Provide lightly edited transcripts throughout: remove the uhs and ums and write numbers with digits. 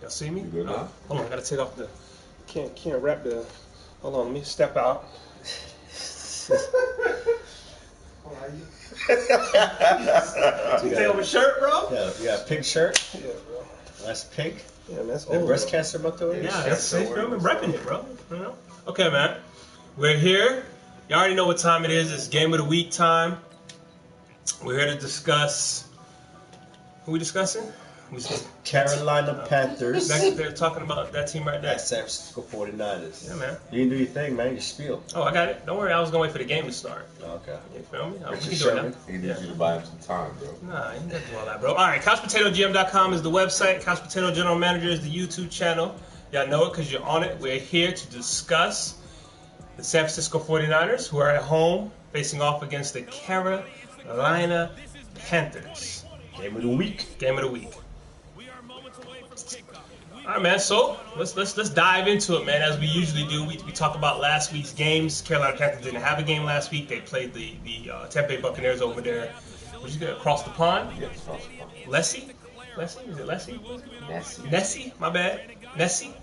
Y'all see me? You good now? Hold on, I gotta take off the. Can't wrap the. Hold on, let me step out. You take off a shirt, bro? Yeah, you got a pink shirt. Yeah, bro. That's pink. Yeah, that's The old. breast Bro. cancer month already. Yeah, that's it, bro. We're repping it, bro. You know? Okay, man. We're here. You already know what time it is. It's game of the week time. We're here to discuss. Who we discussing? Carolina Panthers. They're talking about that team right there. At San Francisco 49ers. Yeah, man. You can do your thing, man. You spiel. Oh, I got it. Don't worry. I was gonna wait for the game to start. Okay. You feel me? We Richard can do it Sherman. now. He needs you to buy him some time, bro. Nah, you ain't got to do all that, bro. All right, CouchPotatoGM.com is the website. Couch Potato General Manager is the YouTube channel. Y'all know it because you're on it. We're here to discuss the San Francisco 49ers, who are at home facing off against the Carolina Panthers. Game of the week. Game of the week. All right, man. So let's dive into it, man. As we usually do, we talk about last week's games. Carolina Panthers didn't have a game last week. They played the Tampa Bay Buccaneers over there. What'd you get? Across the pond? Yes, across the pond. Lessie? Is it Lessie? Nessie? My bad. Nessie?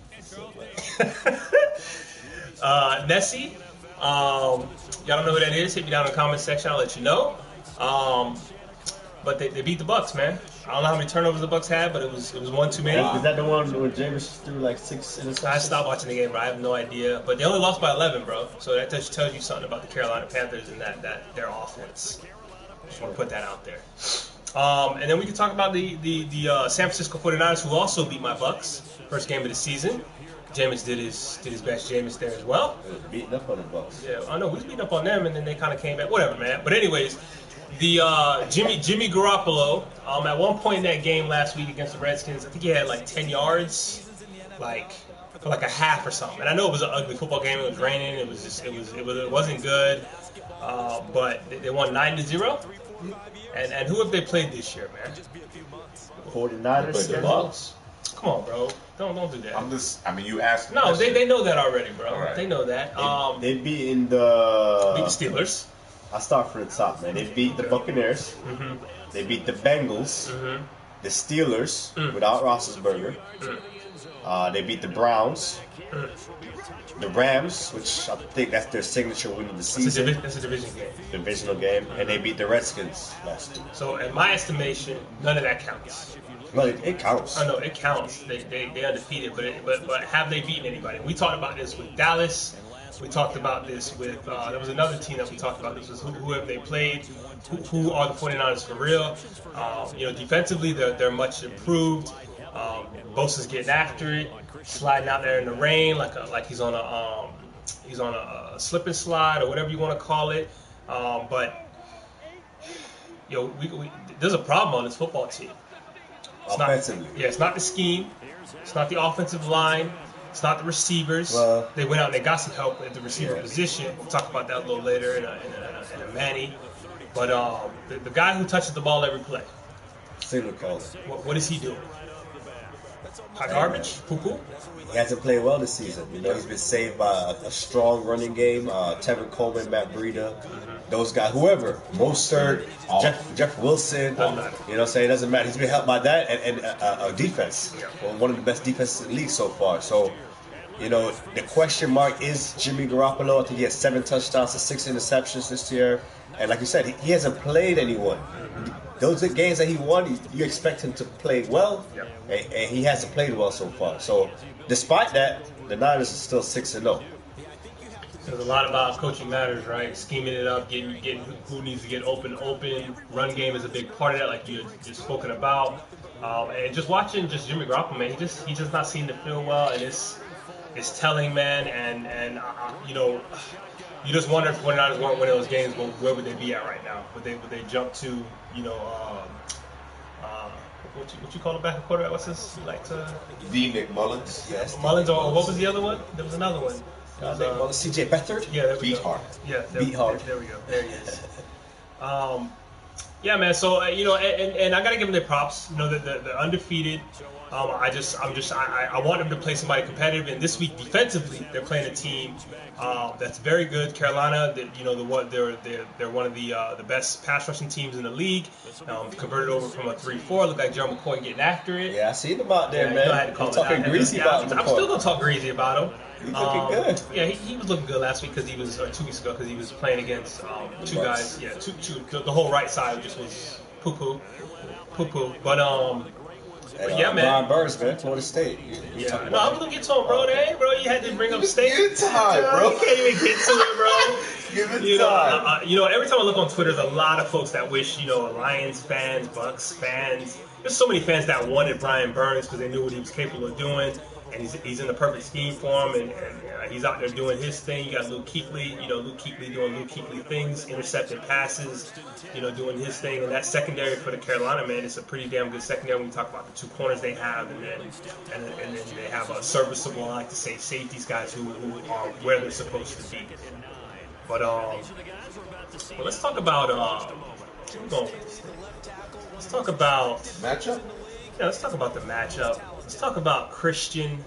Nessie. Y'all don't know who that is? Hit me down in the comment section. I'll let you know. But they beat the Bucs, man. I don't know how many turnovers the Bucs had, but it was one too many. Is that the one where James threw like 6 interceptions? I stopped watching the game, bro. I have no idea. But they only lost by 11, bro. So that just tells you something about the Carolina Panthers and that their offense. Just want to put that out there. And then we can talk about the San Francisco 49ers, who also beat my Bucs. First game of the season. Jameis did his best. Jameis there as well. Beating up on the Bucs. Yeah, I know. We was beating up on them, and then they kind of came back. Whatever, man. But anyways, the Jimmy Garoppolo, at one point in that game last week against the Redskins, I think he had like 10 yards, like for like a half or something. And I know it was an ugly football game. It was raining. It wasn't good. But they won 9-0. And who have they played this year, man? 49ers. Played the Bucs. Come on, bro. Don't do that. You asked. No, they know that already, bro. Right. They know that. They beat in the... Beat the Steelers. I'll start from the top, man. They beat the Buccaneers. Mm-hmm. They beat the Bengals. Mm-hmm. The Steelers without Roethlisberger. They beat the Browns. The Rams, which I think that's their signature win of the season. That's a division game. Divisional game. And they beat the Redskins last week. So, in my estimation, none of that counts. Well, it counts. I know it counts. They undefeated, but have they beaten anybody? We talked about this with Dallas. We talked about this with there was another team that we talked about. This was who have they played? Who are the 49ers for real? Defensively they're much improved. Bosa's getting after it, sliding out there in the rain like he's on a slip and slide or whatever you want to call it. But there's a problem on this football team. Offensively. It's not the scheme. It's not the offensive line. It's not the receivers. Well, they went out and they got some help at the receiver position. We'll talk about that a little later in a Manny. But the guy who touches the ball every play. Signal caller. What is he doing? Hot garbage? Poo-poo? He hasn't played well this season. He's been saved by a strong running game. Tevin Coleman, Matt Breida, those guys, whoever. Mostert, Jeff Wilson. Doesn't matter. You know what I'm saying? It doesn't matter. He's been helped by that and a defense. Well, one of the best defenses in the league so far. So, the question mark is Jimmy Garoppolo. I think he has 7 touchdowns and 6 interceptions this year. And like you said, he hasn't played anyone. Those are games that he won. You expect him to play well, and he hasn't played well so far. So, despite that, the Niners are still 6-0. There's a lot about coaching matters, right? Scheming it up, getting who needs to get open. Run game is a big part of that, like you just spoken about. And just watching Jimmy Garoppolo, man, he just not seem to feel well, and it's telling, man. And you just wonder if 49ers weren't winning those games, well, where would they be at right now? Would they jump to what you call it back at quarterback? What's this? D. McMullins. Yes. Mullins, or what was the other one? There was another one. CJ Beathard? Yeah, there we Beat go. hard. Yeah, Beat hard. There we go. There he is. Yeah, man. So and I gotta give them their props. They're undefeated. I want them to play somebody competitive. And this week defensively, they're playing a team that's very good. Carolina, they're one of the best pass rushing teams in the league. Converted over from a 3-4. Look like Gerald McCoy getting after it. Yeah, I seen him out there, man. I had to call I'm talking greasy about him. I'm still gonna talk greasy about him. He's looking good. Yeah, he was looking good last week because or 2 weeks ago because he was playing against two guys. Yeah, two. The whole right side just was poo-poo. But yeah, man. Brian Burns, man, Florida State. Yeah, no, I was gonna get to him, bro. Hey, bro, you had to bring up State. Give it time, bro. You can't even get to it, bro. Give it time. Every time I look on Twitter, there's a lot of folks that wish, Lions fans, Bucks fans. There's so many fans that wanted Brian Burns because they knew what he was capable of doing, and he's in the perfect scheme for him, and he's out there doing his thing. You got Luke Kuechly, Luke Kuechly doing Luke Kuechly things, intercepting passes, doing his thing. And that secondary for the Carolina, man, it's a pretty damn good secondary when we talk about the 2 corners they have, and then they have a serviceable, I like to say, safeties guys who are where they're supposed to be. But let's talk about let's talk about Matchup? Yeah, let's talk about the matchup. Let's talk about Christian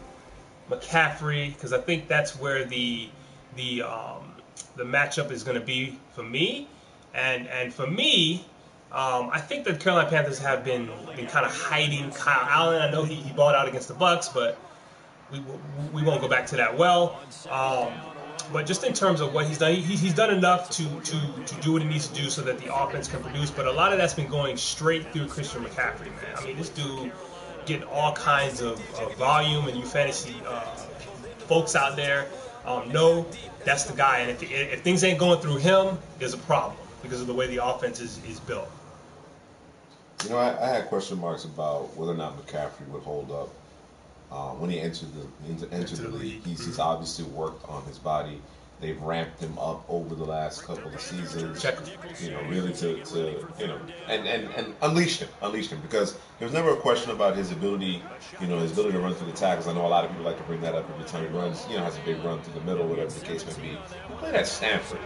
McCaffrey, because I think that's where the matchup is going to be for me. And for me, I think the Carolina Panthers have been kind of hiding Kyle Allen. I know he balled out against the Bucks, but we won't go back to that well. But just in terms of what he's done, he's done enough to do what he needs to do so that the offense can produce. But a lot of that's been going straight through Christian McCaffrey, man. I mean, this dude getting all kinds of volume, and you fantasy folks out there know that's the guy. And if things ain't going through him, there's a problem because of the way the offense is built. I had question marks about whether or not McCaffrey would hold up when he entered the league. He's obviously worked on his body. They've ramped him up over the last couple of seasons. Check. Really to and unleashed him because there was never a question about his ability, his ability to run through the tackles. I know a lot of people like to bring that up every time he runs, has a big run through the middle, whatever the case may be. He played at Stanford.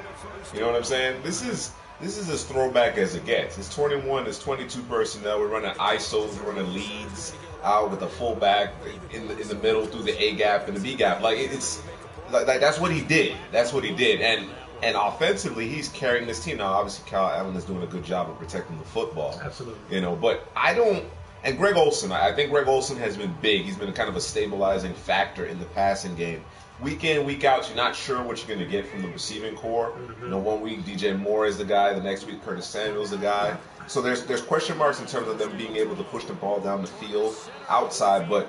You know what I'm saying? This is as throwback as it gets. It's 21, it's 22 personnel. We're running ISOs, we're running leads out with a fullback in the middle through the A gap and the B gap. Like it's like that's what he did. That's what he did. And offensively, he's carrying this team. Now, obviously, Kyle Allen is doing a good job of protecting the football. Absolutely. But I don't. And Greg Olsen, I think Greg Olsen has been big. He's been kind of a stabilizing factor in the passing game. Week in, week out, you're not sure what you're going to get from the receiving core. 1 week DJ Moore is the guy, the next week Curtis Samuel's the guy. So there's question marks in terms of them being able to push the ball down the field outside. But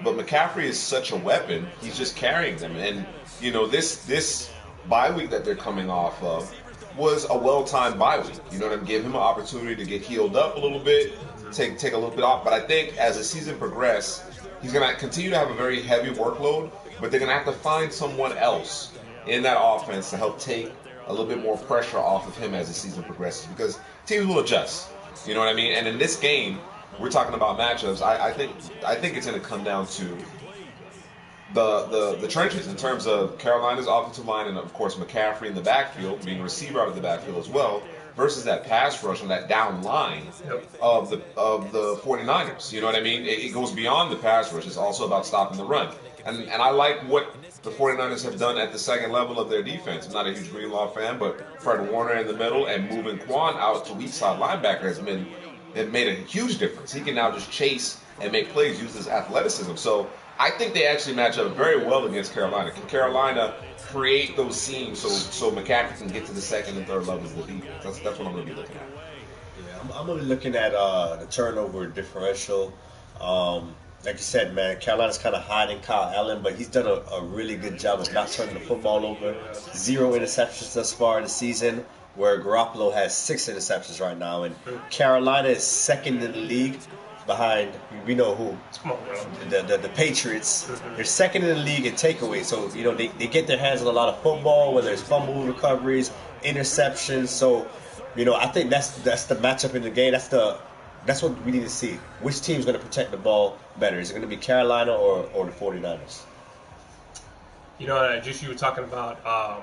McCaffrey is such a weapon. He's just carrying them. And this bye week that they're coming off of was a well-timed bye week. Give him an opportunity to get healed up a little bit, take a little bit off. But I think as the season progresses, he's going to continue to have a very heavy workload. But they're going to have to find someone else in that offense to help take a little bit more pressure off of him as the season progresses because teams will adjust. You know what I mean? And in this game, we're talking about matchups. I think it's going to come down to the trenches in terms of Carolina's offensive line and, of course, McCaffrey in the backfield, being a receiver out of the backfield as well, versus that pass rush and that down line of the 49ers. You know what I mean? It goes beyond the pass rush. It's also about stopping the run. And I like what the 49ers have done at the second level of their defense. I'm not a huge Greenlaw fan, but Fred Warner in the middle and moving Quan out to weak side linebacker has made a huge difference. He can now just chase and make plays, use his athleticism. So I think they actually match up very well against Carolina. Can Carolina create those seams so McCaffrey can get to the second and third levels of the defense? That's what I'm going to be looking at. Yeah, I'm going to be looking at the turnover differential. Like you said, man, Carolina's kind of hiding Kyle Allen, but he's done a really good job of not turning the football over. 0 interceptions thus far in the season, where Garoppolo has 6 interceptions right now. And Carolina is second in the league behind, we know who, the Patriots. They're second in the league in takeaways. So, they get their hands on a lot of football, whether it's fumble recoveries, interceptions. So, I think that's the matchup in the game. That's what we need to see. Which team's going to protect the ball better? Is it going to be Carolina or the 49ers? Just you were talking about, a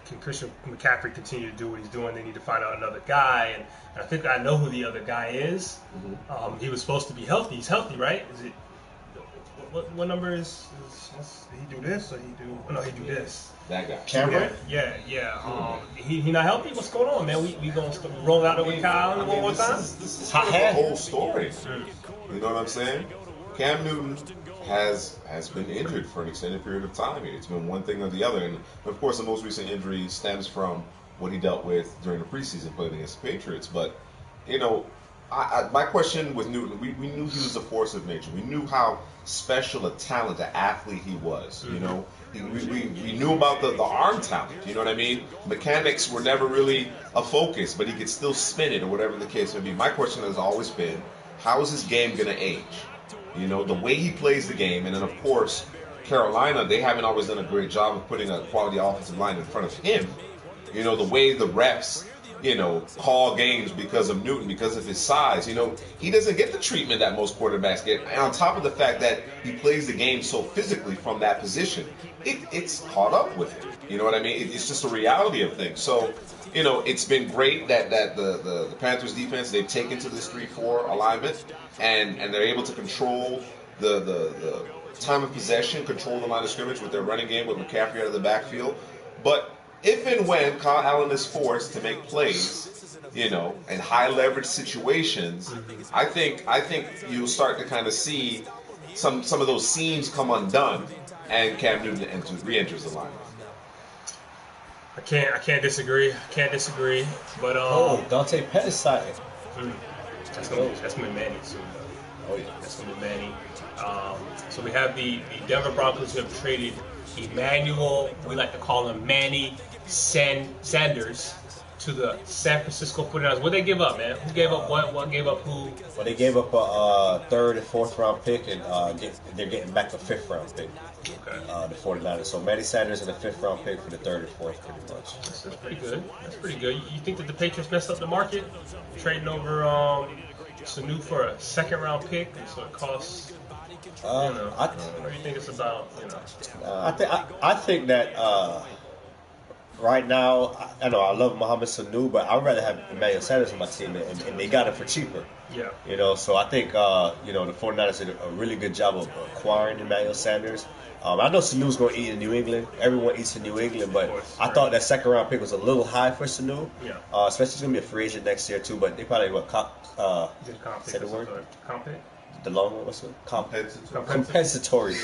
can Christian McCaffrey continue to do what he's doing? They need to find out another guy, and I think I know who the other guy is. He was supposed to be healthy. He's healthy, right? Is it what number is he do this or he do? Oh, no, he do this. That guy. Cameron? Yeah. He not healthy. What's going on, man? We gonna roll out there with Kyle one more time? This is kind of the whole story. You know what I'm saying? Cam Newton has been injured for an extended period of time. It's been one thing or the other, and of course, the most recent injury stems from what he dealt with during the preseason playing against the Patriots. But my question with Newton, we knew he was a force of nature. We knew how special a talent, an athlete he was. You know, we knew about the arm talent. You know what I mean? Mechanics were never really a focus, but he could still spin it or whatever the case may be. My question has always been, how is his game going to age? You know, the way he plays the game, and then of course, Carolina, they haven't always done a great job of putting a quality offensive line in front of him. You know, the way the refs, call games because of Newton, because of his size. He doesn't get the treatment that most quarterbacks get. And on top of the fact that he plays the game so physically from that position, it's caught up with him. You know what I mean? It's just a reality of things. So, it's been great that the Panthers defense, they've taken to this 3-4 alignment, and they're able to control the time of possession, control the line of scrimmage with their running game with McCaffrey out of the backfield. But if and when Kyle Allen is forced to make plays, in high leverage situations, I think you'll start to kind of see some of those seams come undone, and Cam Newton re-enters the line. I can't disagree. But Dante Pettis sighting. That's gonna be Manny soon. Oh yeah, that's gonna be Manny. So we have the Denver Broncos who have traded Emmanuel, we like to call him Manny Sanders, to the San Francisco 49ers. What they give up, man? Who gave up what? What gave up who? Well, they gave up a third and fourth round pick, and they're getting back a fifth round pick. Okay. The 49ers. So Manny Sanders and a fifth round pick for the third and fourth, pretty much. That's pretty good. You think that the Patriots messed up the market, trading over Sanu for a second round pick, and so it costs? What do you think it's about? I think that right now, I know I love Mohamed Sanu, but I'd rather have Emmanuel Sanders on my team, and they got it for cheaper. Yeah. So I think the 49ers did a really good job of acquiring Emmanuel Sanders. I know Sanu's going to eat in New England. Everyone eats in New England, but I thought that second round pick was a little high for Sanu. Yeah. Especially he's going to be a free agent next year too. But they probably say the word. Compet? The long one, what's it? Compensatory.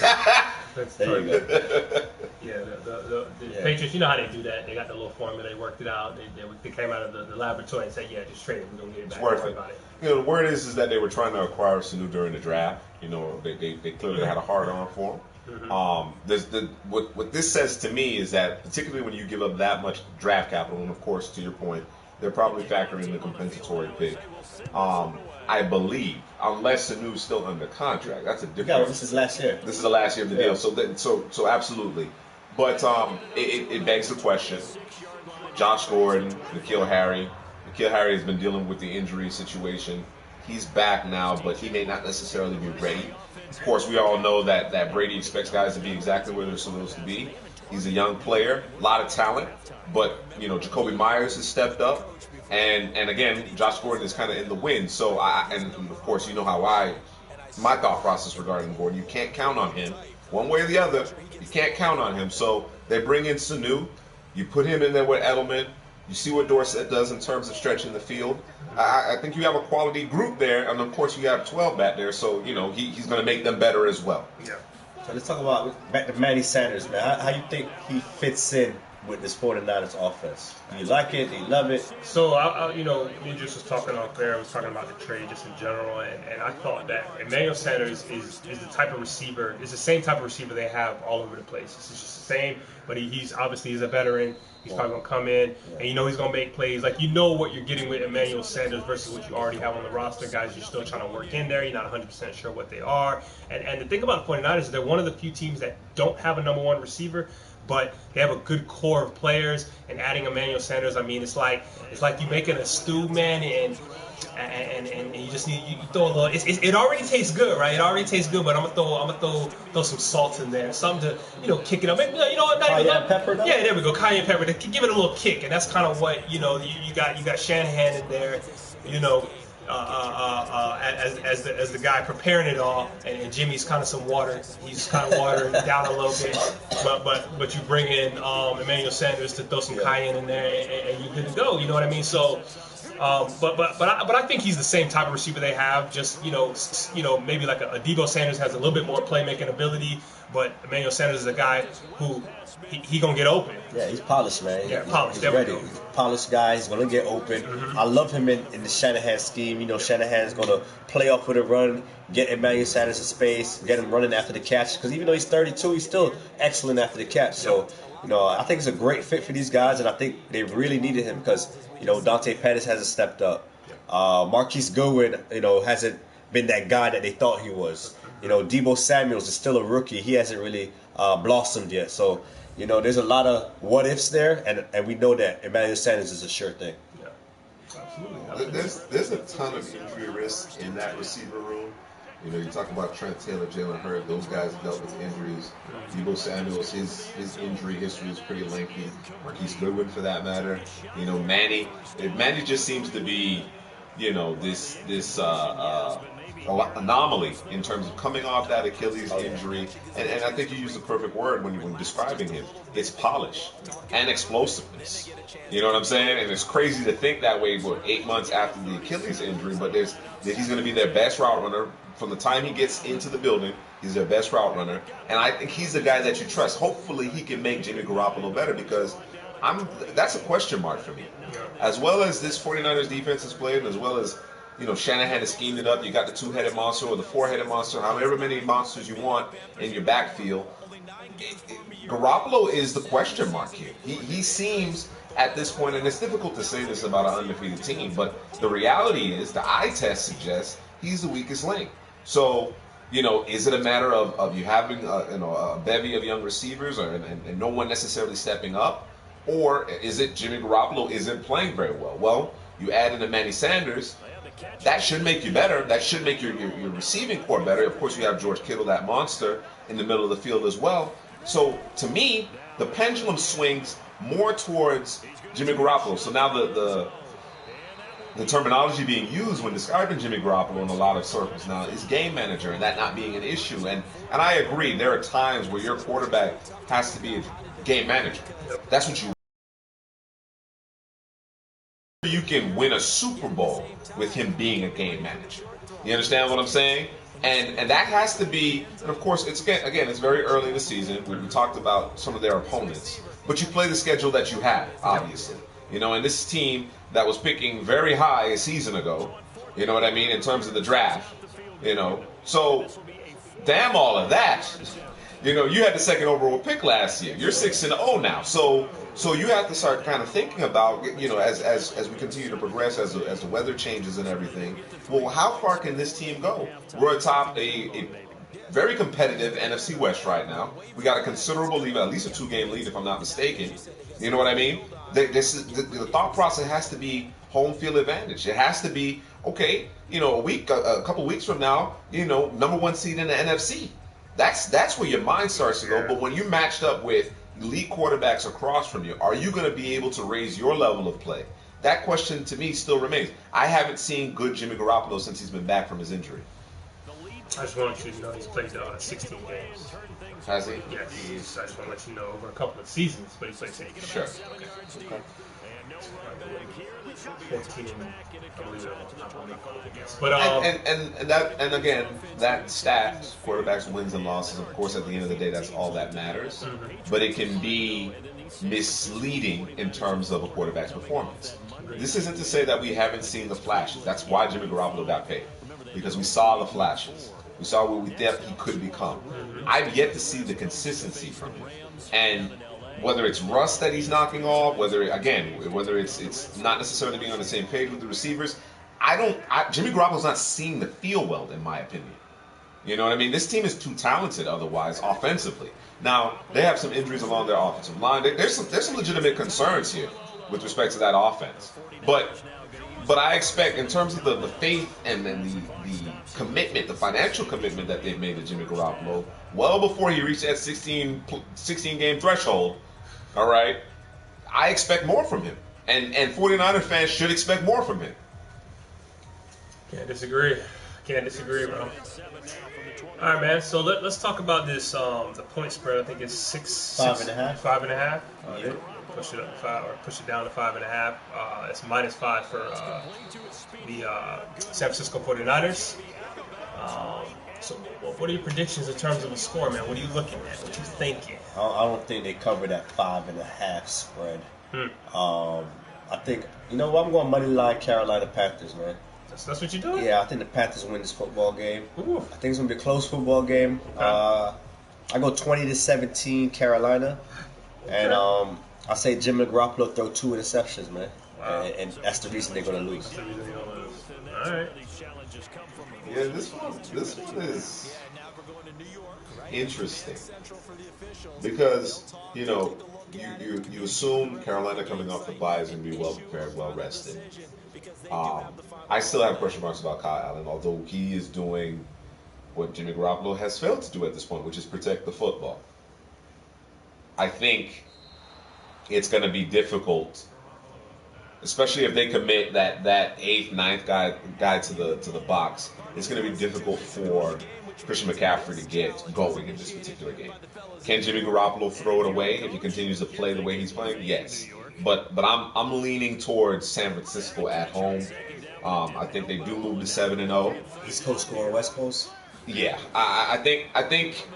There you go. Yeah, the Patriots, you know how they do that. They got the little formula. They worked it out. They came out of the laboratory and said, yeah, just trade it. We're going to get it back. It's worth it. About it. The word is that they were trying to acquire Sanu during the draft. They clearly had a hard on for him. What this says to me is that, particularly when you give up that much draft capital, and of course, to your point, they're probably factoring in the compensatory pick. I believe, unless Sanu's still under contract, that's a different. Yeah, this is last year. This is the last year of the deal, so absolutely. But it begs the question: Josh Gordon, N'Keal Harry. N'Keal Harry has been dealing with the injury situation. He's back now, but he may not necessarily be ready. Of course, we all know that Brady expects guys to be exactly where they're supposed to be. He's a young player, a lot of talent, but Jacoby Myers has stepped up. And again, Josh Gordon is kind of in the wind. So, and of course, you know how my thought process regarding Gordon, you can't count on him. One way or the other, you can't count on him. So they bring in Sanu. You put him in there with Edelman. You see what Dorsett does in terms of stretching the field. I think you have a quality group there. And, of course, you have 12 back there. So, he's going to make them better as well. Yeah. So let's talk about back to Manny Sanders, man. How you think he fits in with this 49ers offense? Do you like it? Do you love it? So, me just was talking off there. I was talking about the trade just in general, and I thought that Emmanuel Sanders is the type of receiver, is the same type of receiver they have all over the place. It's just the same, but he's a veteran. He's probably going to come in, and he's going to make plays. Like, what you're getting with Emmanuel Sanders versus what you already have on the roster. Guys, you're still trying to work in there. You're not 100% sure what they are. And the thing about the 49ers is they're one of the few teams that don't have a number one receiver, but they have a good core of players. And adding Emmanuel Sanders, I mean, it's like you making a stew, man, and you just need you throw a little. It already tastes good, right? It already tastes good, but I'm gonna throw some salt in there, something to kick it up. Maybe, cayenne pepper, though? Yeah, there we go, cayenne pepper to give it a little kick, and that's kind of what you got Shanahan in there, as the guy preparing it all, and Jimmy's kind of some water. He's kind of watering it down a little bit, but you bring in Emmanuel Sanders to throw some cayenne in there, and you're good to go. You know what I mean? So. But I think he's the same type of receiver they have. Just maybe like a Deebo Sanders has a little bit more playmaking ability, but Emmanuel Sanders is a guy who he gonna get open. Yeah, he's polished, man. Yeah, polished. He's ready. He's a polished guy. He's gonna get open. I love him in the Shanahan scheme. Shanahan's gonna play off with a run, get Emmanuel Sanders in space, get him running after the catch. Because even though he's 32, he's still excellent after the catch. So. I think it's a great fit for these guys, and I think they really needed him because, Dante Pettis hasn't stepped up. Marquise Goodwin, hasn't been that guy that they thought he was. Deebo Samuels is still a rookie. He hasn't really blossomed yet. So, there's a lot of what-ifs there, and we know that Emmanuel Sanders is a sure thing. Yeah, absolutely. There's a ton of injury risk in that receiver room. You talk about Trent Taylor, Jalen Hurd, those guys dealt with injuries. Deebo Samuels, his injury history is pretty lengthy. Marquise Goodwin, for that matter. Manny just seems to be, this anomaly in terms of coming off that Achilles injury. And I think you used the perfect word when describing him. It's polish and explosiveness. You know what I'm saying? And it's crazy to think that way, 8 months after the Achilles injury, but he's going to be their best route runner. From the time he gets into the building, he's their best route runner. And I think he's the guy that you trust. Hopefully he can make Jimmy Garoppolo better because that's a question mark for me. As well as this 49ers defense is played, and as well as Shanahan has schemed it up. You got the two-headed monster or the four-headed monster, however many monsters you want in your backfield. Garoppolo is the question mark here. He seems at this point, and it's difficult to say this about an undefeated team, but the reality is the eye test suggests he's the weakest link. So, is it a matter of you having a bevy of young receivers and no one necessarily stepping up? Or is it Jimmy Garoppolo isn't playing very well? Well, you add in Emmanuel Sanders, that should make you better. That should make your receiving core better. Of course, you have George Kittle, that monster, in the middle of the field as well. So, to me, the pendulum swings more towards Jimmy Garoppolo. So now the terminology being used when describing Jimmy Garoppolo in a lot of circles now is game manager, and that not being an issue. And I agree, there are times where your quarterback has to be a game manager. That's what you can win a Super Bowl with him being a game manager. You understand what I'm saying? And that has to be, and of course, it's very early in the season. We talked about some of their opponents, but you play the schedule that you have, obviously. And this team that was picking very high a season ago, you know what I mean, in terms of the draft, So, damn all of that. You had the second overall pick last year. You're 6-0 now. So you have to start kind of thinking about, as we continue to progress, as the weather changes and everything. Well, how far can this team go? We're atop a very competitive NFC West right now. We got a considerable lead, at least a 2-game lead, if I'm not mistaken. You know what I mean? The thought process has to be home field advantage. It has to be, okay, a couple weeks from now, number one seed in the NFC. That's where your mind starts to go. But when you're matched up with elite quarterbacks across from you, are you going to be able to raise your level of play? That question to me still remains. I haven't seen good Jimmy Garoppolo since he's been back from his injury. I just want you to know he's played 16 games. Has he? Yes. I just want to let you know over a couple of seasons, but he played 16 games. Sure. Okay. 14, I believe it. But and again, that stat, quarterbacks wins and losses, of course, at the end of the day, that's all that matters. But it can be misleading in terms of a quarterback's performance. This isn't to say that we haven't seen the flashes. That's why Jimmy Garoppolo got paid, because we saw the flashes. We saw what we thought he could become. I've yet to see the consistency from him. And whether it's rust that he's knocking off, whether it's not necessarily being on the same page with the receivers, Jimmy Garoppolo's not seeing the field well, in my opinion. You know what I mean? This team is too talented otherwise offensively. Now, they have some injuries along their offensive line. There's some legitimate concerns here with respect to that offense. But I expect, in terms of the faith and then the commitment, the financial commitment that they've made to Jimmy Garoppolo, well before he reached that 16 game threshold, all right, I expect more from him. And 49er fans should expect more from him. Can't disagree, bro. All right, man. So let's talk about this. The point spread. I think it's 5.5. 5.5. Yeah. Push it up 5 or push it down to 5.5. It's -5 for the San Francisco 49ers. So what are your predictions in terms of a score, man? What are you looking at? What you thinking? I don't think they cover that 5.5 spread. I think, you know what, I'm going money line Carolina Panthers, man. That's what you're doing? Yeah, I think the Panthers win this football game. Ooh. I think it's going to be a close football game. I go 20-17 Carolina. Okay. And I say Jimmy Garoppolo throw 2 interceptions, man. Wow. And that's the reason they're going to lose. That's the reason they're going to lose. All right. Yeah, this one is interesting because, you know, you assume Carolina coming off the bye is going to be well prepared, well rested. I still have question marks about Kyle Allen, although he is doing what Jimmy Garoppolo has failed to do at this point, which is protect the football. I think it's going to be difficult, especially if they commit that 8th, 9th guy to the box. It's going to be difficult for Christian McCaffrey to get going in this particular game. Can Jimmy Garoppolo throw it away if he continues to play the way he's playing? Yes. But I'm leaning towards San Francisco at home. I think they do move to 7-0. East Coast score, West Coast. Yeah, I think,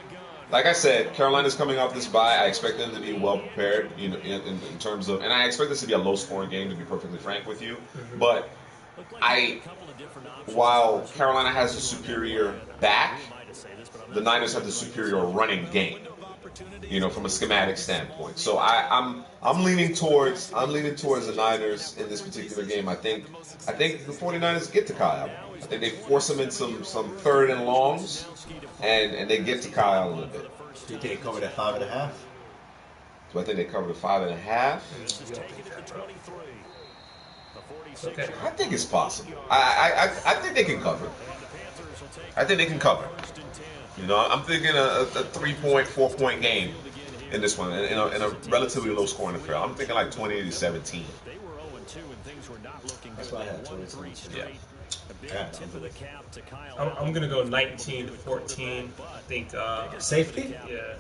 like I said, Carolina's coming off this bye. I expect them to be well prepared, you know, in terms of, and I expect this to be a low-scoring game, to be perfectly frank with you. But while Carolina has a superior back, the Niners have the superior running game, you know, from a schematic standpoint. So I'm leaning towards the Niners in this particular game. I think the 49ers get to Kyle. I think they force him in some 3rd and longs, and they get to Kyle a little bit. Do you think they cover that 5.5? Do I think they cover the 5.5? Okay. I think it's possible. I think they can cover. I think they can cover. You know, I'm thinking a 3-point, 4-point game in this one, in a relatively low-scoring affair. I'm thinking like 20-17. That's what I had, 20-17. Yeah. I'm gonna go 19-14. I think safety. Yeah,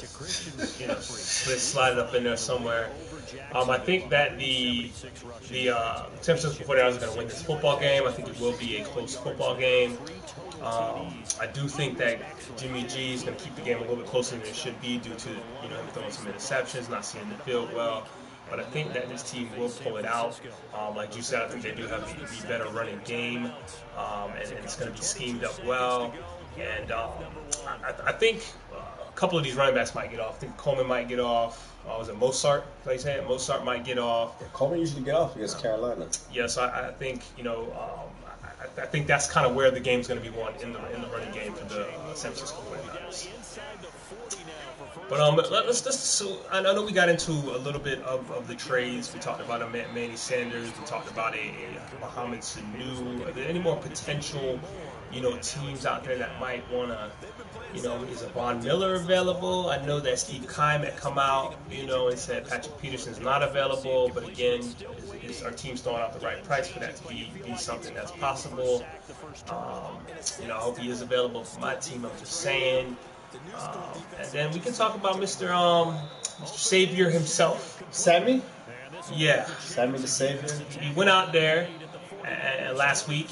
you know, slide it up in there somewhere. I think that the San Francisco 49ers are gonna win this football game. I think it will be a close football game. I do think that Jimmy G is gonna keep the game a little bit closer than it should be due to, you know, him throwing some interceptions, not seeing the field well. But I think that this team will pull it out. Like you said, I think they do have the better running game, and it's going to be schemed up well. And I think a couple of these running backs might get off. I think Coleman might get off. Was it Mozart? Like you said, Mozart might get off. Yeah, Coleman usually get off against Carolina. Yeah, so I think, you know, I think that's kind of where the game's going to be won in the running game for the San Francisco 49ers. But so I know we got into a little bit of the trades. We talked about a Manny Sanders. We talked about a Mohamed Sanu. Are there any more potential, you know, teams out there that might want to, you know, is a Von Miller available? I know that Steve Keim had come out, you know, and said Patrick Peterson's not available. But again, is our team throwing out the right price for that to be something that's possible? You know, I hope he is available for my team. I'm just saying. And then we can talk about Mr. Savior himself. Sammy? Yeah. Sammy the Savior? He went out there last week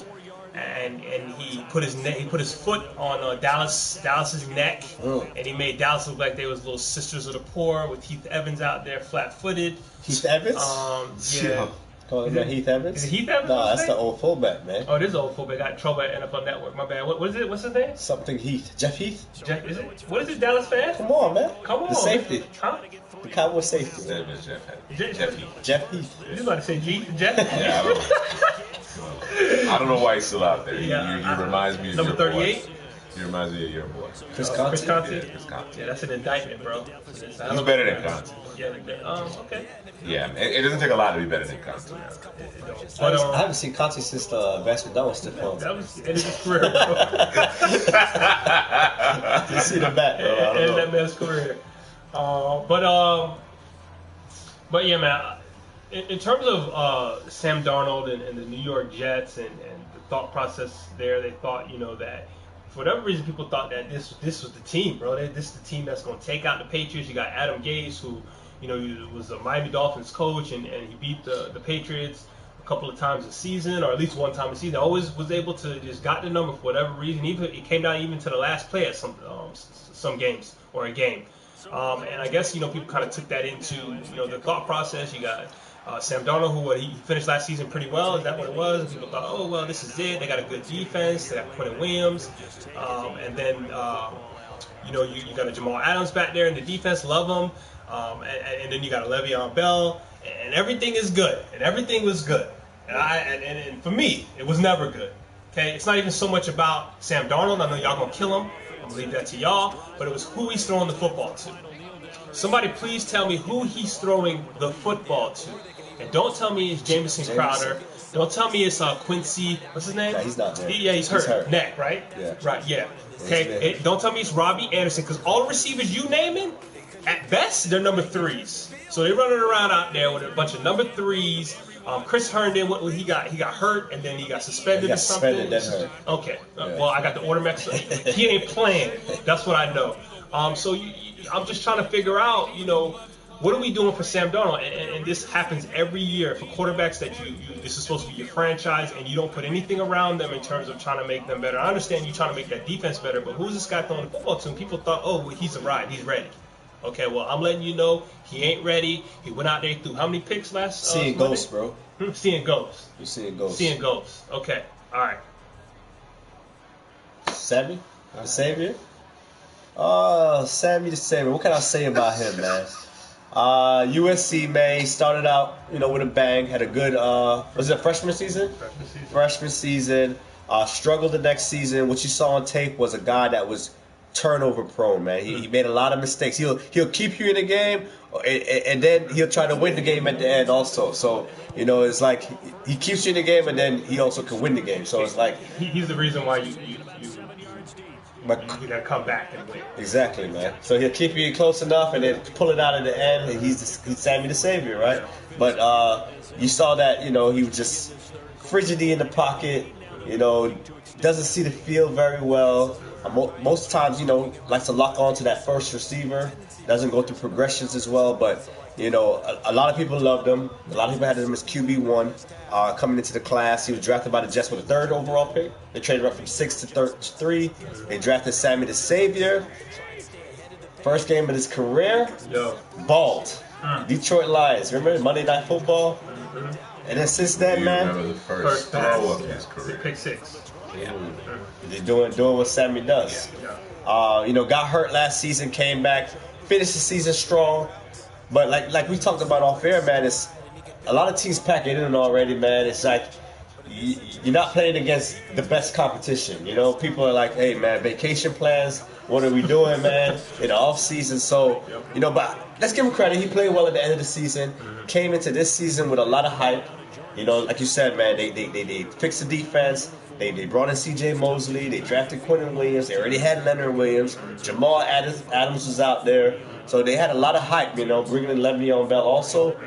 and he put his foot on Dallas's neck, and he made Dallas look like they was little sisters of the poor with Heath Evans out there flat-footed. Heath Evans? Yeah. Calling that Heath Evans? Is it Heath Evans? No, that's the old fullback, man. Oh, it is the old fullback. Got in trouble at NFL Network. My bad. What is it? What's his name? Something Heath. Jeff Heath? Jeff, is it? What is it, Dallas fan? Come on, man. Come on. The safety. Huh? The Cowboy safety. Jeff Heath. Jeff Heath. You was about to say Jeff? Yeah, I don't know why he's still out there. Yeah, he reminds me of number your 38. He reminds me of your boy. Chris Conte. Chris Conte? Yeah, Chris Conte. Yeah, that's an indictment, bro. He's better than Conte. Yeah, okay. Yeah, it doesn't take a lot to be better than Conte. But, I haven't seen Conte since the Vance McDonald stiff on. that was the end of his career, bro. You see the back, bro. I End don't that know. man's career. But yeah, man. In terms of Sam Darnold and the New York Jets and the thought process there, they thought, that for whatever reason, people thought that this was the team, bro. This is the team that's going to take out the Patriots. You got Adam Gase, who, was a Miami Dolphins coach, and he beat the Patriots a couple of times a season, or at least one time a season. Always was able to just got the number for whatever reason. Even it came down even to the last play at some games or a game. And I guess people kind of took that into the thought process. You got Sam Darnold, who he finished last season pretty well. Is that what it was? And people thought, oh well, this is it. They got a good defense. They got Quentin Williams, and then you got a Jamal Adams back there in the defense. Love him. And then you got a Le'Veon Bell, and everything is good, and everything was good. And for me, it was never good. Okay, it's not even so much about Sam Darnold. I know y'all gonna kill him. I'm gonna leave that to y'all. But it was who he's throwing the football to. Somebody please tell me who he's throwing the football to. And don't tell me it's Jamison Crowder. Don't tell me it's Quincy. What's his name? Yeah, he's not there. He's hurt. Neck, right? Yeah. Right, yeah. Okay, don't tell me it's Robbie Anderson, because all the receivers you naming, at best, they're number 3s. So they're running around out there with a bunch of number 3s. Chris Herndon, what he got hurt, and then he got suspended or something. Suspended, then hurt. Okay. Yeah. Well, I got the order mixed up. He ain't playing. That's what I know. So I'm just trying to figure out, what are we doing for Sam Darnold? And this happens every year for quarterbacks that this is supposed to be your franchise, and you don't put anything around them in terms of trying to make them better. I understand you trying to make that defense better, but who's this guy throwing the football to? And people thought, oh, well, he's a ride. He's ready. Okay, well, I'm letting you know he ain't ready. He went out there through how many picks last Seeing Monday? ghosts, bro. Seeing ghosts. You're seeing ghosts. Seeing ghosts. Okay, all right. Sammy, the Savior. Sammy the Savior. What can I say about him, man? USC, man, he started out, with a bang. Had a good, was it a freshman season? Freshman season. Struggled the next season. What you saw on tape was a guy that was turnover prone, man. He made a lot of mistakes. He'll keep you in the game, and then he'll try to win the game at the end also. So, it's like he keeps you in the game, and then he also can win the game. So it's like he's the reason why you gotta come back and win. Exactly, man. So he'll keep you close enough, and then pull it out at the end. And he's Sammy the Savior, right? But you saw that, he was just frigidity in the pocket. Doesn't see the field very well. Most times, likes to lock on to that first receiver. Doesn't go through progressions as well. But, a lot of people loved him. A lot of people had him as QB1 coming into the class. He was drafted by the Jets with a 3rd overall pick. They traded up from 6 to 3. They drafted Sammy the Savior. First game of his career. Balled. Detroit Lions. Remember Monday Night Football? And then since then, man. Remember the first throw of his career. Pick 6. Yeah. They're doing what Sammy does. Got hurt last season, came back, finished the season strong. But like we talked about off air, man, it's a lot of teams pack it in already, man. It's like you're not playing against the best competition. People are like, hey, man, vacation plans. What are we doing, man, in the off season? So, but let's give him credit. He played well at the end of the season. Came into this season with a lot of hype. Like you said, man, they fixed the defense. They brought in C.J. Mosley. They drafted Quentin Williams. They already had Leonard Williams. Jamal Adams was out there. So they had a lot of hype, bringing in Le'Veon Bell also.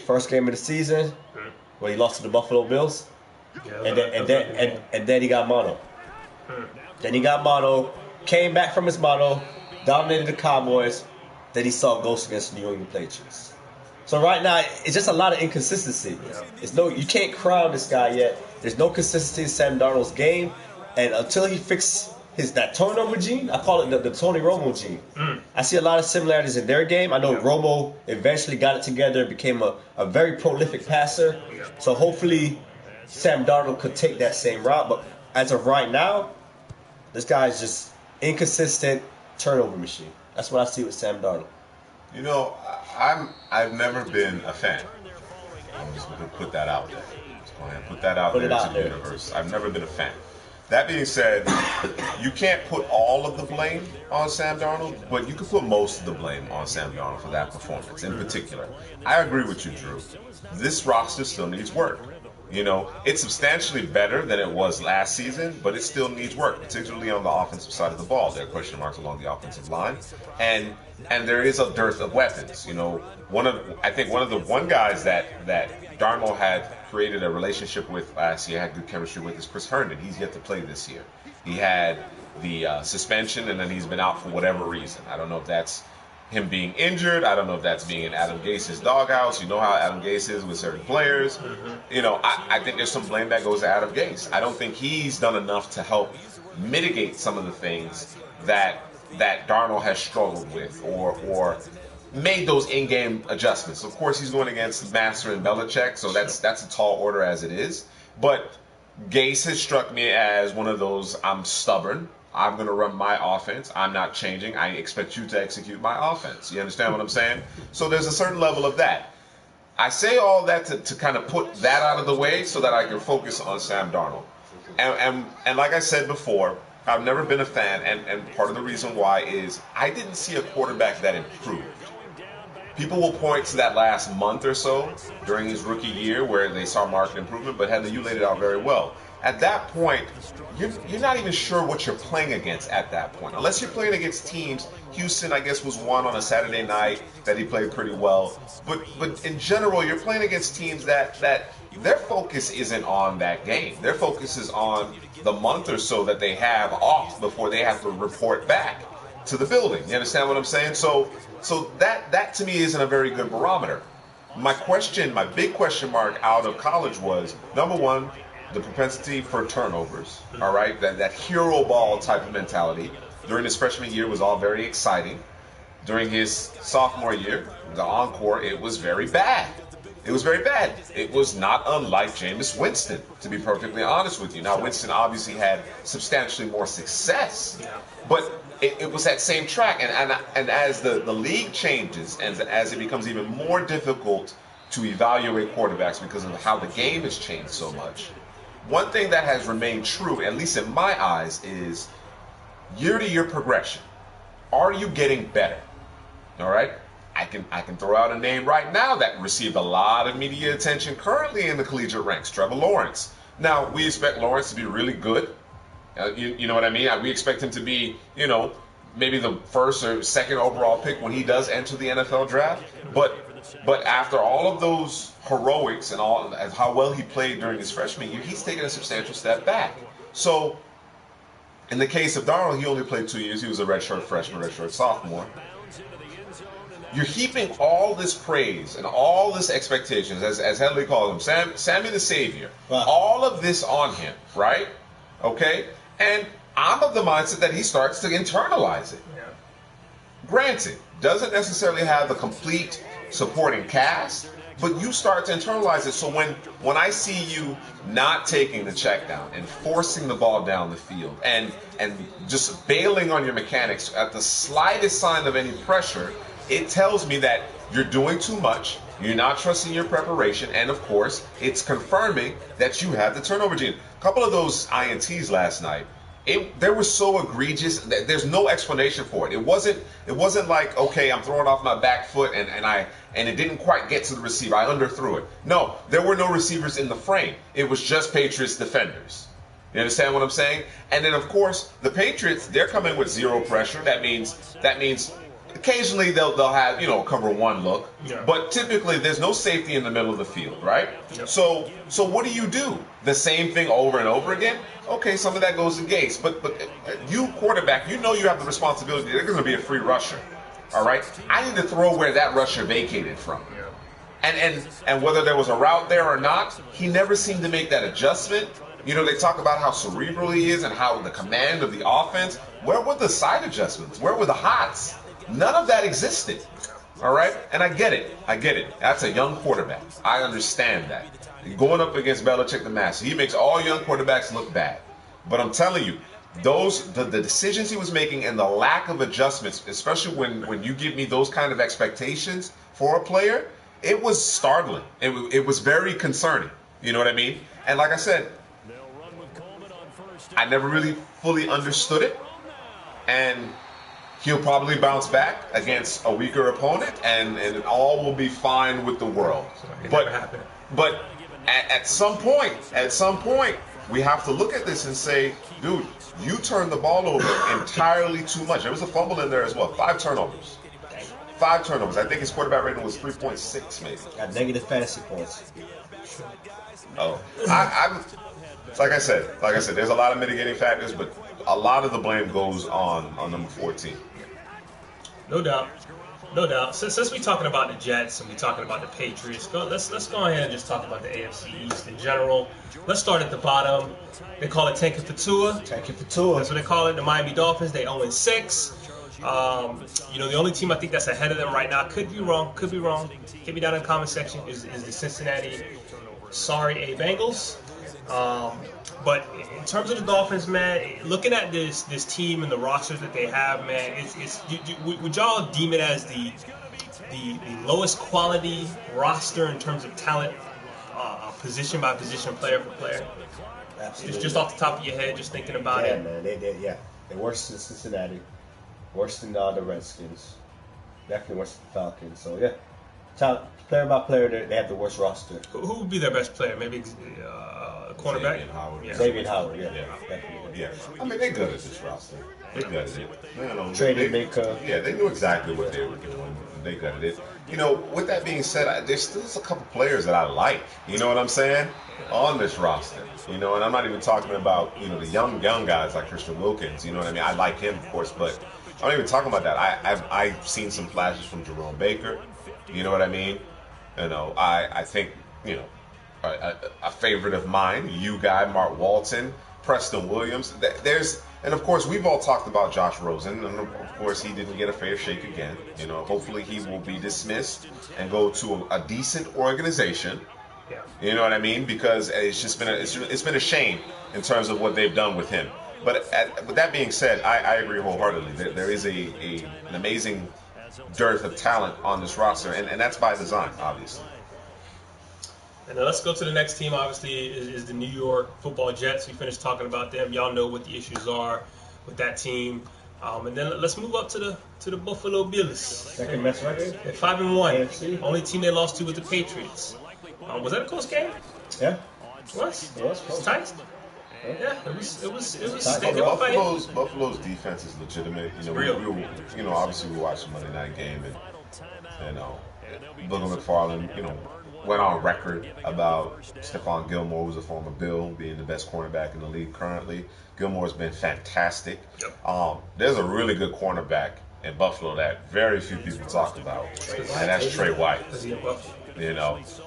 First game of the season, where he lost to the Buffalo Bills. And then he got mono. Then he got mono, came back from his mono, dominated the Cowboys. Then he saw ghosts against the New England Patriots. So right now, it's just a lot of inconsistency. You can't crown this guy yet. There's no consistency in Sam Darnold's game, and until he fixes that turnover gene, I call it the Tony Romo gene. I see a lot of similarities in their game. I know Romo eventually got it together, became a very prolific passer. So hopefully Sam Darnold could take that same route. But as of right now, this guy is just inconsistent turnover machine. That's what I see with Sam Darnold. I've never been a fan. I'm just going to put that out there. Put that out there into the universe. I've never been a fan. That being said, you can't put all of the blame on Sam Darnold, but you can put most of the blame on Sam Darnold for that performance in particular. I agree with you, Drew. This roster still needs work. You know, it's substantially better than it was last season, but it still needs work, particularly on the offensive side of the ball. There are question marks along the offensive line, and there is a dearth of weapons. You know, I think one of the guys that Darnold had created a relationship with last year, had good chemistry with, is Chris Herndon. He's yet to play this year. He had the suspension, and then he's been out for whatever reason. I don't know if that's him being injured. I don't know if that's being in Adam Gase's doghouse. You know how Adam Gase is with certain players. You know, I think there's some blame that goes to Adam Gase. I don't think he's done enough to help mitigate some of the things that Darnold has struggled with, or made those in-game adjustments. Of course, he's going against Master and Belichick, so that's a tall order as it is. But Gase has struck me as one of those, I'm stubborn. I'm going to run my offense. I'm not changing. I expect you to execute my offense. You understand what I'm saying? So there's a certain level of that. I say all that to kind of put that out of the way so that I can focus on Sam Darnold. And like I said before, I've never been a fan, and part of the reason why is I didn't see a quarterback that improved. People will point to that last month or so during his rookie year where they saw marked improvement, but Heather, you laid it out very well. At that point, you're not even sure what you're playing against at that point. Unless you're playing against teams. Houston, I guess, was one on a Saturday night that he played pretty well. But in general, you're playing against teams that their focus isn't on that game. Their focus is on the month or so that they have off before they have to report back to the building. You understand what I'm saying? So that to me isn't a very good barometer. My big question mark out of college was, number one, the propensity for turnovers, all right? That hero ball type of mentality. During his freshman year was all very exciting. During his sophomore year, the encore, it was very bad. It was very bad. It was not unlike Jameis Winston, to be perfectly honest with you. Now, Winston obviously had substantially more success, but it was that same track. And as the league changes and as it becomes even more difficult to evaluate quarterbacks because of how the game has changed so much, one thing that has remained true, at least in my eyes, is year-to-year progression. Are you getting better? All right? I can throw out a name right now that received a lot of media attention currently in the collegiate ranks, Trevor Lawrence. Now, we expect Lawrence to be really good. You know what I mean? We expect him to be, maybe the first or second overall pick when he does enter the NFL draft. But after all of those heroics and how well he played during his freshman year, he's taken a substantial step back. So, in the case of Darnold, he only played 2 years. He was a redshirt freshman, redshirt sophomore. You're heaping all this praise and all this expectations, as Headley calls him, Sammy the Savior, all of this on him, right? Okay? And I'm of the mindset that he starts to internalize it. Yeah. Granted, doesn't necessarily have the complete supporting cast, but you start to internalize it. So when I see you not taking the check down and forcing the ball down the field and just bailing on your mechanics at the slightest sign of any pressure, it tells me that you're doing too much, you're not trusting your preparation, and of course, it's confirming that you have the turnover gene. A couple of those INTs last night, they were so egregious. There's no explanation for it. It wasn't like, okay, I'm throwing off my back foot and it didn't quite get to the receiver. I underthrew it. No, there were no receivers in the frame. It was just Patriots defenders. You understand what I'm saying? And then of course the Patriots, they're coming with zero pressure. That means occasionally they'll have a cover one look, but typically there's no safety in the middle of the field, right? Yep. So what do? The same thing over and over again? Okay, some of that goes to Gase, but you quarterback, you have the responsibility. They're going to be a free rusher, all right? I need to throw where that rusher vacated from. Yeah. And whether there was a route there or not, he never seemed to make that adjustment. They talk about how cerebral he is and how the command of the offense. Where were the side adjustments? Where were the hots? None of that existed, all right? And I get it. That's a young quarterback. I understand that. Going up against Belichick the Master, he makes all young quarterbacks look bad. But I'm telling you, the decisions he was making and the lack of adjustments, especially when you give me those kind of expectations for a player, it was startling. It was very concerning. You know what I mean? And like I said, I never really fully understood it, and he'll probably bounce back against a weaker opponent, and all will be fine with the world. But at some point, we have to look at this and say, dude, you turned the ball over entirely too much. There was a fumble in there as well. 5 turnovers. 5 turnovers. I think his quarterback rating was 3.6, maybe. Got negative fantasy points. Oh, I'm like I said, there's a lot of mitigating factors, but a lot of the blame goes on number 14. No doubt. Since we're talking about the Jets and we're talking about the Patriots, let's go ahead and just talk about the AFC East in general. Let's start at the bottom. They call it tanking for Tua. Tanking for Tua. That's what they call it. The Miami Dolphins. They 0-6. The only team I think that's ahead of them right now, could be wrong. Hit me down in the comment section, is the Cincinnati A Bengals. But in terms of the Dolphins, man, looking at this team and the rosters that they have, man, would y'all deem it as the lowest quality roster in terms of talent, position by position, player for player? Absolutely. Just off the top of your head, just thinking about it. Man, they're worse than Cincinnati, worse than the Redskins, definitely worse than the Falcons. So yeah, player by player, they have the worst roster. Who would be their best player? Maybe cornerback? Xavier Howard, yeah. Definitely. Yeah. I mean, they're good at this roster. They're good at it. Trading maker. Yeah, they knew exactly what they were doing. They good at it. With that being said, there's still a couple players that I like. You know what I'm saying? On this roster. And I'm not even talking about, the young guys like Christian Wilkins. You know what I mean? I like him, of course, but I'm not even talking about that. I've seen some flashes from Jerome Baker. You know what I mean? I think, a favorite of mine, you guy, Mark Walton, Preston Williams. And of course, we've all talked about Josh Rosen, and of course, he didn't get a fair shake again. Hopefully he will be dismissed and go to a decent organization. Yeah. You know what I mean? Because it's been a shame in terms of what they've done with him. But with that being said, I agree wholeheartedly. There is an amazing dearth of talent on this roster, and that's by design, obviously. And then let's go to the next team, obviously, is the New York Football Jets. We finished talking about them. Y'all know what the issues are with that team. And then let's move up to the Buffalo Bills. Second best record? They're 5-1. AFC. Only team they lost to was the Patriots. Was that a close game? Yeah. It was? It was close. It's tight. Yeah, it was. Buffalo's defense is legitimate. Obviously we watched the Monday night game, and Booger McFarland, went on record about Stephon Gilmore, who's a former Bill, being the best cornerback in the league currently. Gilmore's been fantastic. Yep. There's a really good cornerback in Buffalo that very few people talk about, and that's Trey White.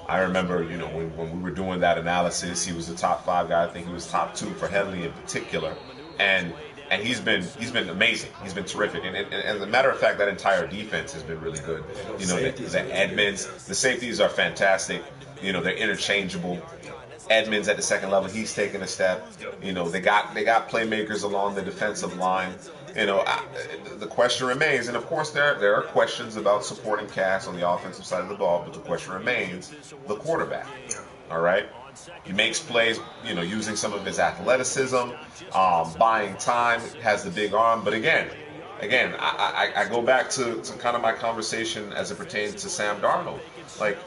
I remember, when we were doing that analysis, he was the top 5 guy. I think he was top 2 for Henley in particular, and he's been amazing. He's been terrific, and as a matter of fact, that entire defense has been really good. The Edmonds, the safeties are fantastic. They're interchangeable. Edmonds at the second level, he's taking a step. They got playmakers along the defensive line. The question remains, and of course there are questions about supporting cast on the offensive side of the ball, but the question remains the quarterback. All right, he makes plays, using some of his athleticism, buying time, has the big arm, but again, I go back to kind of my conversation as it pertains to Sam Darnold. Like,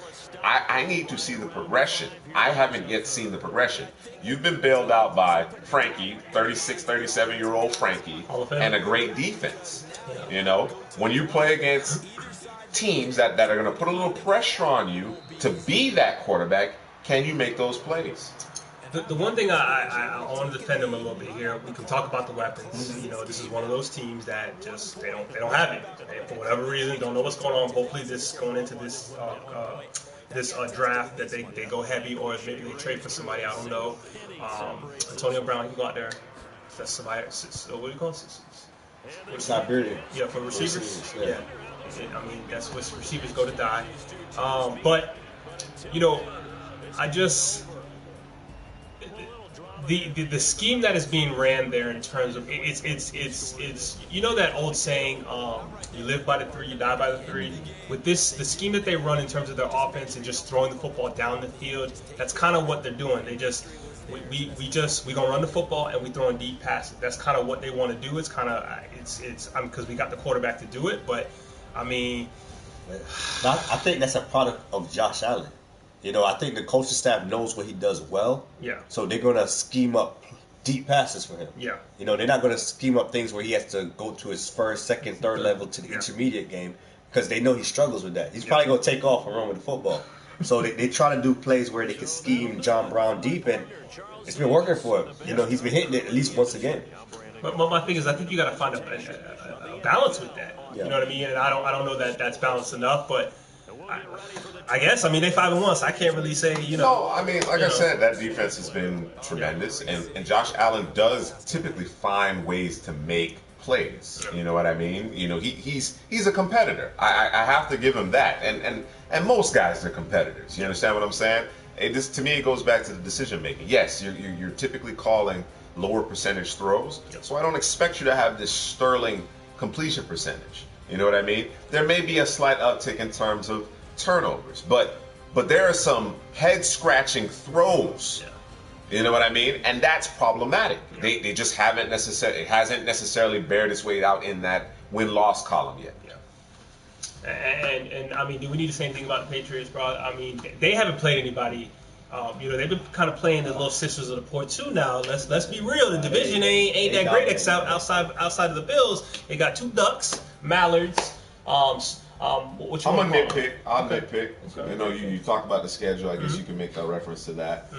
I need to see the progression. I haven't yet seen the progression. You've been bailed out by Frankie, 36, 37-year-old Frankie, and a great defense. When you play against teams that are going to put a little pressure on you to be that quarterback, can you make those plays? The one thing I want to defend them a little bit here. We can talk about the weapons. This is one of those teams that just they don't have it. They, for whatever reason, don't know what's going on. Hopefully, going into this draft that they go heavy, or maybe they trade for somebody. I don't know. Antonio Brown, he can go out there. That's somebody. What do you call it? Siberian. Yeah, for receivers. Yeah. I mean, that's what receivers go to die. But I just. The scheme that is being ran there in terms of it's that old saying, you live by the 3, you die by the 3. With the scheme that they run in terms of their offense and just throwing the football down the field, that's kind of what they're doing. we gonna run the football and we throwing deep passes. That's kind of what they want to do. It's kind of it's because we got the quarterback to do it. But I mean, I think that's a product of Josh Allen. You know, I think the coaching staff knows what he does well. Yeah. So they're gonna scheme up deep passes for him. Yeah. You know, they're not gonna scheme up things where he has to go to his first, second, third level to the intermediate game because they know he struggles with that. He's probably gonna take off and run with the football. So they try to do plays where they can scheme John Brown deep, and it's been working for him. You know, he's been hitting it at least once a game. But my thing is, I think you got to find a balance with that. Yeah. You know what I mean? And I don't know that that's balanced enough, but I guess I mean they 5-1, so I can't really say No, I mean, like I said, that defense has been tremendous, and Josh Allen does typically find ways to make plays. You know what I mean? You know, he's a competitor. I have to give him that, and most guys are competitors. You understand what I'm saying? To me, it goes back to the decision making. Yes, you're typically calling lower percentage throws, so I don't expect you to have this sterling completion percentage. You know what I mean? There may be a slight uptick in terms of turnovers, but there are some head scratching throws. You know what I mean? And that's problematic. They just hasn't necessarily bared its way out in that win-loss column yet. And I mean, do we need the same thing about the Patriots, bro? I mean, they haven't played anybody. They've been kind of playing the little sisters of the poor too now. Let's be real. The division ain't that great outside of the Bills. They got 2 Ducks, Mallards. I'm a nitpick. I'll nitpick. Okay. You know, you talk about the schedule. I guess you can make a reference to that.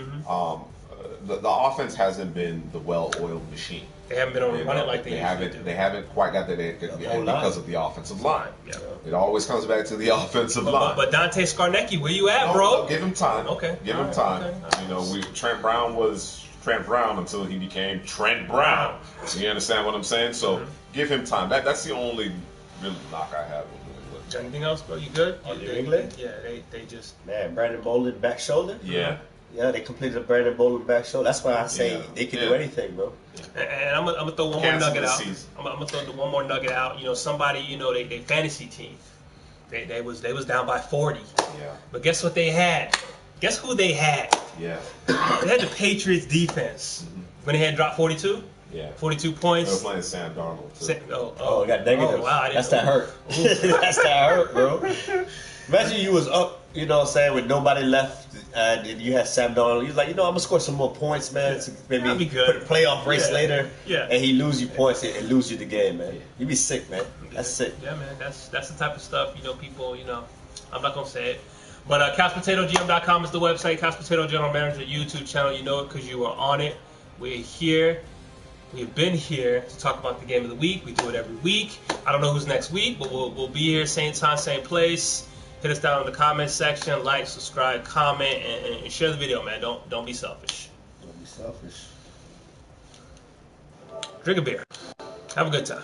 The offense hasn't been the well-oiled machine. They haven't been on the run like they usually do. They haven't quite got that because of the offensive line. Yeah. It always comes back to the offensive line. But Dante Scarnecchia, where you at, bro? Give him time. Okay. Give him time. Okay. You know, Trent Brown was Trent Brown until he became Trent Brown. You understand what I'm saying? So give him time. That's the only really knock I have with New England. Anything else, bro? You good? New England? Yeah, they just... Man, Brandon Bolden back shoulder? Yeah. Yeah, they completed a Brandon Bolden back shoulder. That's why I say they can do anything, bro. And I'm gonna throw one more nugget out. I'm gonna throw one more nugget out. You know, somebody, they fantasy team. They was down by 40. Yeah. But guess what they had? Guess who they had? Yeah. They had the Patriots defense when they had dropped 42. Yeah. 42 points. They were playing Sam Darnold too. Oh, got negative. Oh, wow, that's that hurt. That's that hurt, bro. Imagine you was up, you know what I'm saying, with nobody left, and you had Sam Darnold. You was like, I'm going to score some more points, man, to maybe put a playoff race later. Yeah. And he lose you points and lose you the game, man. You be sick, man. That's sick. Yeah, man. That's the type of stuff, people, I'm not going to say it. But CouchPotatoGM.com is the website. Couch Potato General Manager YouTube channel. You know it because you are on it. We're here. We've been here to talk about the game of the week. We do it every week. I don't know who's next week, but we'll be here same time, same place. Hit us down in the comment section. Like, subscribe, comment, and share the video, man. Don't be selfish. Don't be selfish. Drink a beer. Have a good time.